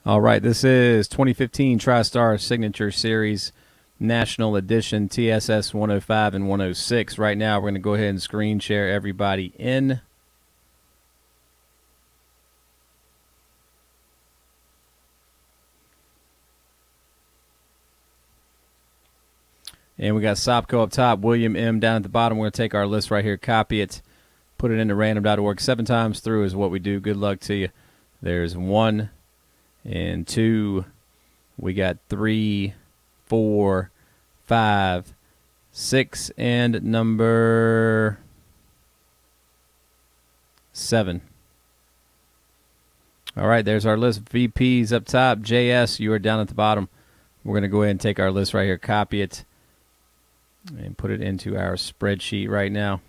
All right, this is 2015 Tristar Signature Series National Edition TSS105 and 106. Right now, we're going to go ahead and screen share everybody in. And we got Sopco up top, William M down at the bottom. We're going to take our list right here, copy it, put it into random.org. 7 times through is what we do. Good luck to you. There's 1 and 2. We got 3, 4, 5, 6, and number 7. All right, there's our list. VPs up top. JS, you are down at the bottom. We're going to go ahead and take our list right here, copy it, and put it into our spreadsheet right now.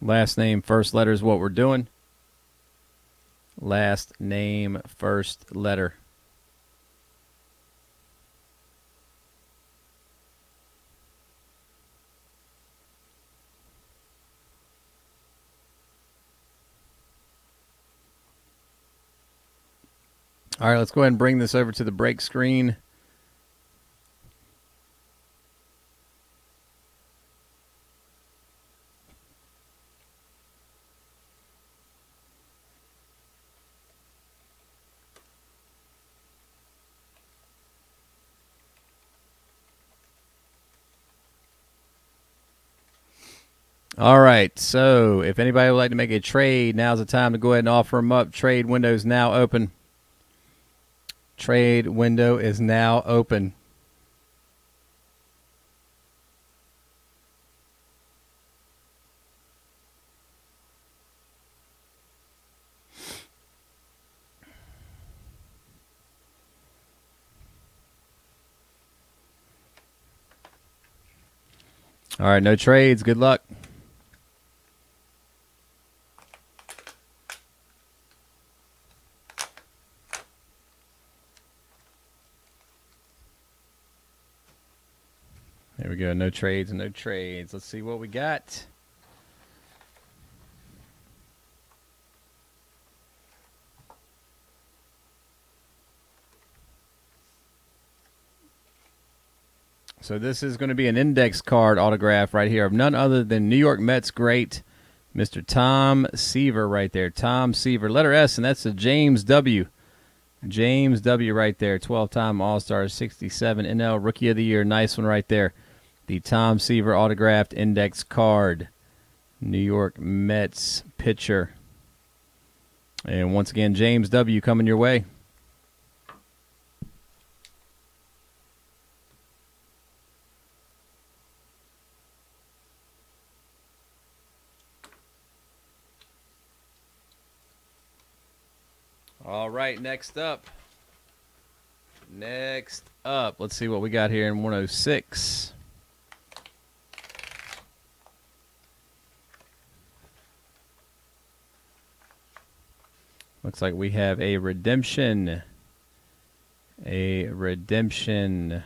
Last name, first letter is what we're doing. Last name, first letter. All right, let's go ahead and bring this over to the break screen. All right, so if anybody would like to make a trade, now's the time to go ahead and offer them up. Trade window is now open. Trade window is now open. All right, no trades. Good luck. There we go. No trades and no trades. Let's see what we got. So this is going to be an index card autograph right here of none other than New York Mets great, Mr. Tom Seaver right there. Tom Seaver, letter S, and that's a James W. James W. right there, 12-time All-Star, 67 NL Rookie of the Year. Nice one right there. The Tom Seaver autographed index card. New York Mets pitcher. And once again, James W. coming your way. All right, next up. Let's see what we got here in 106. Looks like we have a redemption. A redemption.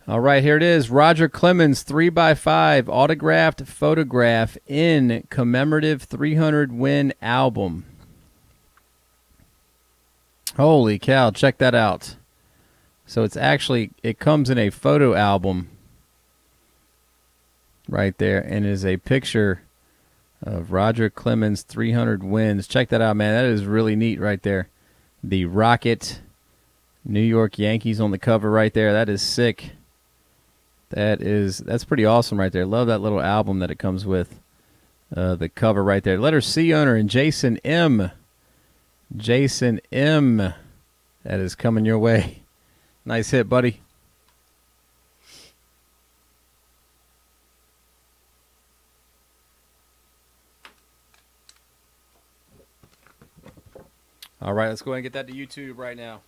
All right, here it is. Roger Clemens, 3x5 autographed photograph in commemorative 300-win album. Holy cow, check that out. So it comes in a photo album right there, and is a picture of Roger Clemens 300 wins. Check that out, man. That is really neat right there. The Rocket New York Yankees on the cover right there. That is sick. That's pretty awesome right there. Love that little album that it comes with. The cover right there. Letter C owner and Jason M. Jason M. That is coming your way. Nice hit, buddy. All right, let's go ahead and get that to YouTube right now.